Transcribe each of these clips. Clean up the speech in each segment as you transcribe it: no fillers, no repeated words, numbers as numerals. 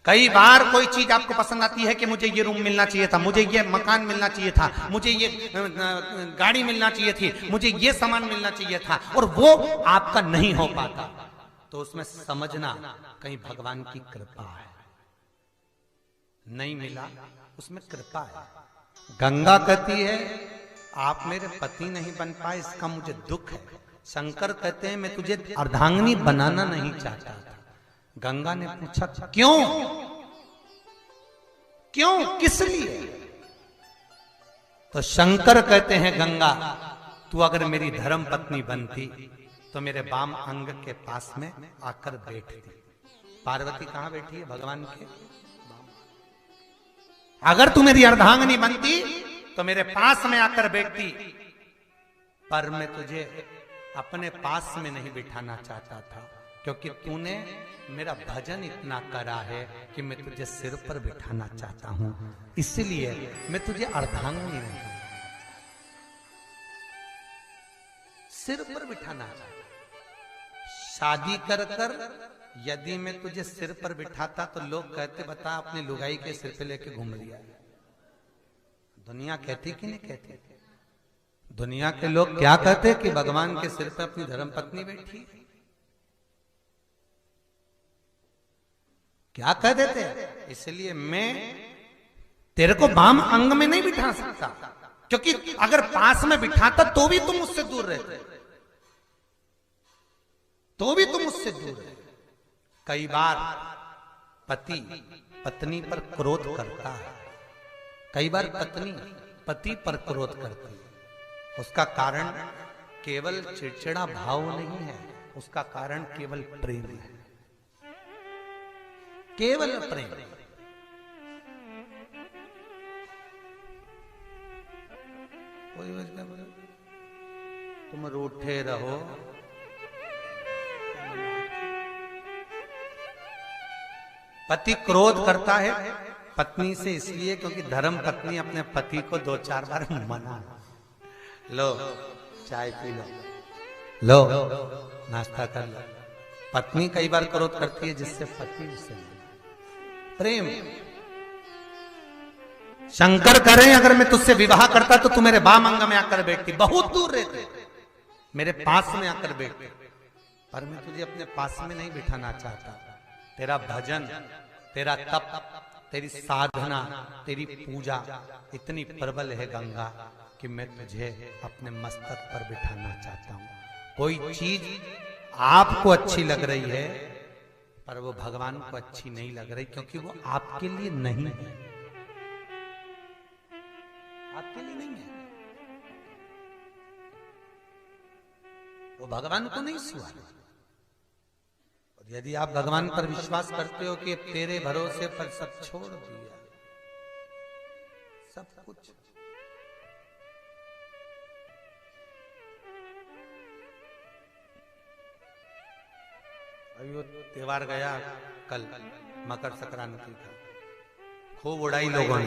कई बार कोई चीज आपको पसंद आती है कि मुझे ये रूम मिलना चाहिए था, मुझे ये मकान मिलना चाहिए था, मुझे ये गाड़ी मिलना चाहिए थी, मुझे ये सामान मिलना चाहिए था, और वो आपका नहीं हो पाता, तो उसमें समझना कहीं भगवान की कृपा है। नहीं मिला उसमें कृपा है। गंगा कहती है आप मेरे पति नहीं बन पाए, इसका मुझे दुख है। शंकर कहते हैं मैं तुझे अर्धांगिनी बनाना नहीं चाहता था। गंगा ने पूछा क्यों, क्यों, किस लिए? तो शंकर कहते हैं गंगा तू अगर मेरी धर्म पत्नी बनती तो मेरे वाम अंग के पास में आकर बैठती। पार्वती कहां बैठी है? भगवान के। अगर तू मेरी अर्धांगिनी बनती तो मेरे पास में आकर बैठती, पर मैं तुझे अपने पास में नहीं बिठाना चाहता था, क्योंकि तूने मेरा भजन इतना करा है कि मैं तुझे सिर पर बिठाना चाहता हूं, इसलिए मैं तुझे अर्धांगिनी नहीं, सिर पर बिठाना चाहता। शादी कर कर यदि मैं तुझे सिर पर बिठाता तो लोग कहते बता अपनी लुगाई के सिर पे लेके घूम लिया। दुनिया कहती कि नहीं कहती? दुनिया के लोग क्या कहते कि भगवान के सिर पे अपनी धर्मपत्नी बैठी, क्या कह देते? इसलिए मैं तेरे को वाम अंग में नहीं बिठा सकता, क्योंकि अगर पास में बिठाता तो भी तुम मुझसे दूर रहते, तो भी तुम मुझसे दूर रहते। कई बार पति पत्नी पर क्रोध करता है, कई बार पत्नी पति पर क्रोध करती है। उसका कारण केवल चिड़चिड़ा भाव नहीं है, उसका कारण केवल प्रेम है, केवल प्रेम। कोई वजह बोले तुम रूठे रहो, पति क्रोध करता है पत्नी से इसलिए क्योंकि धर्म पत्नी अपने पति को 2-4 बार मना, लो चाय पी लो, नाश्ता कर लो। पत्नी कई बार क्रोध करती है जिससे पति उससे प्रेम। शंकर करें अगर मैं तुझसे विवाह करता तो तू मेरे वाम अंग में आकर बैठती, बहुत दूर रहते, मेरे पास में आकर बैठते, पर मैं तुझे अपने पास में नहीं बिठाना चाहता। तेरा भजन, तेरा तप, तेरी साधना, तेरी पूजा इतनी प्रबल है गंगा कि मैं तुझे अपने मस्तक पर बिठाना चाहता हूं। कोई चीज आपको अच्छी लग रही है पर वो भगवान को अच्छी नहीं लग रही, क्योंकि वो आपके लिए नहीं है, आपके लिए नहीं है, वो भगवान को नहीं सुहा। और यदि आप भगवान पर विश्वास करते हो कि तेरे भरोसे पर सब छोड़ दिया, सब कुछ, अभी वो त्योहार गया कल, मकर संक्रांति का, खूब उड़ाई लोगों ने,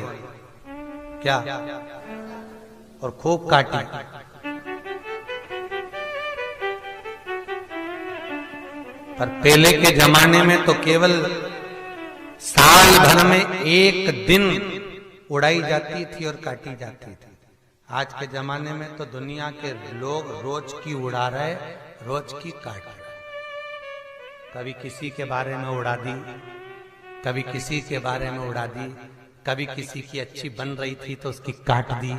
क्या, और खूब काटी। पर पहले के जमाने में तो केवल साल भर में एक दिन उड़ाई जाती थी और काटी जाती थी। आज के जमाने में तो दुनिया के लोग रोज की उड़ा रहे, रोज की काट रहे। कभी किसी के बारे में उड़ा दी, कभी किसी के बारे में उड़ा दी, कभी किसी की अच्छी बन रही थी तो उसकी काट दी,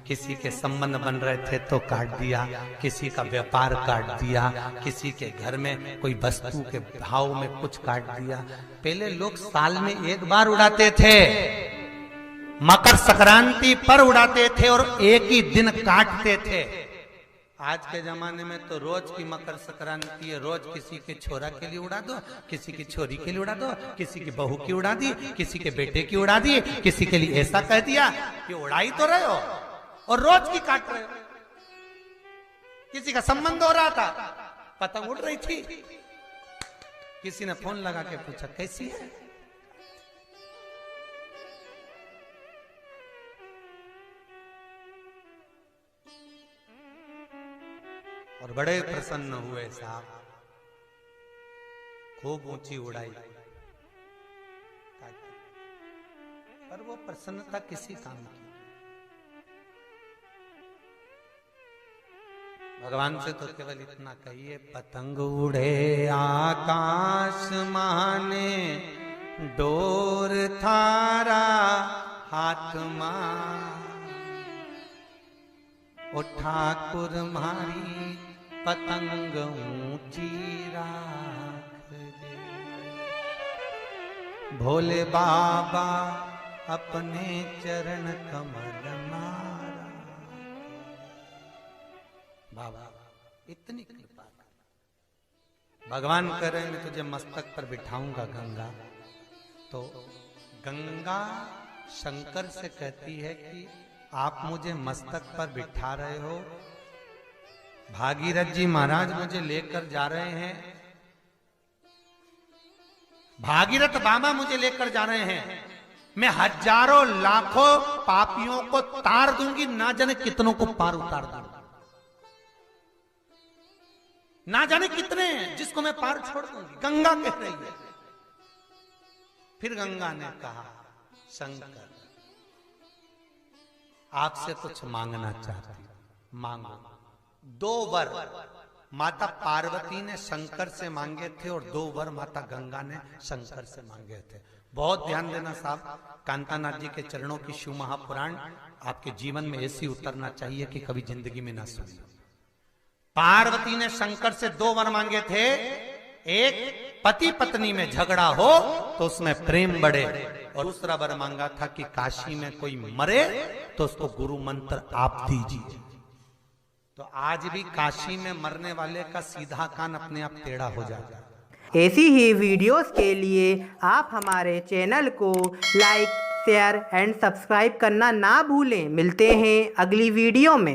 किसी के संबंध बन रहे थे तो काट दिया, किसी का व्यापार काट दिया, किसी के घर में कोई वस्तु के भाव में कुछ काट दिया। पहले लोग साल में एक बार उड़ाते थे, मकर संक्रांति पर उड़ाते थे और एक ही दिन काटते थे। आज के जमाने में तो रोज की मकर संक्रांति है, रोज किसी के छोरा के लिए उड़ा दो, किसी की छोरी के लिए उड़ा दो, किसी की बहू की उड़ा दी, किसी के बेटे की उड़ा दी, किसी के लिए ऐसा कह दिया कि उड़ाई तो रहे हो और रोज की काट रहे हो। किसी का संबंध हो रहा था, पतंग उड़ रही थी, किसी ने फोन लगा के पूछा कैसी है, और बड़े प्रसन्न हुए साहब, खूब ऊंची उड़ाई, पर वो प्रसन्नता किसी काम की। भगवान से तो केवल इतना कहिए, पतंग उड़े आकाश माने, डोर थारा हाथ मां, ओ ठाकुर मारी पतंग ऊंची राख दे। भोले बाबा अपने चरण कमल मारा। बाबा इतनी कृपा कर। भगवान कह रहे मैं तुझे मस्तक पर बिठाऊंगा गंगा। तो गंगा शंकर से कहती है कि आप मुझे मस्तक पर बिठा रहे हो, भागीरथ जी महाराज मुझे लेकर जा रहे हैं, भागीरथ बाबा मुझे लेकर जा रहे हैं, मैं हजारों लाखों पापियों को तार दूंगी, ना जाने कितनों को पार उतार दूंगी, ना जाने कितने हैं जिसको मैं पार छोड़ दूंगी। गंगा कह रही है। फिर गंगा ने कहा, शंकर आपसे कुछ मांगना चाहती, मांगो। 2 वर माता पार्वती ने शंकर से मांगे थे और 2 वर माता गंगा ने शंकर से मांगे थे। बहुत ध्यान देना साहब, कांतानाथ जी के चरणों की शिव महापुराण आपके जीवन में ऐसी उतरना चाहिए कि कभी जिंदगी में ना सुनी। पार्वती ने शंकर से 2 वर मांगे थे। एक, पति पत्नी में झगड़ा हो तो उसमें प्रेम बढ़े, और दूसरा वर मांगा था कि काशी में कोई मरे तो उसको गुरु मंत्र आप दीजिए। तो आज भी काशी में मरने वाले का सीधा कान अपने आप टेढ़ा हो जाएगा। ऐसी ही वीडियोस के लिए आप हमारे चैनल को लाइक, शेयर एंड सब्सक्राइब करना ना भूलें। मिलते हैं अगली वीडियो में।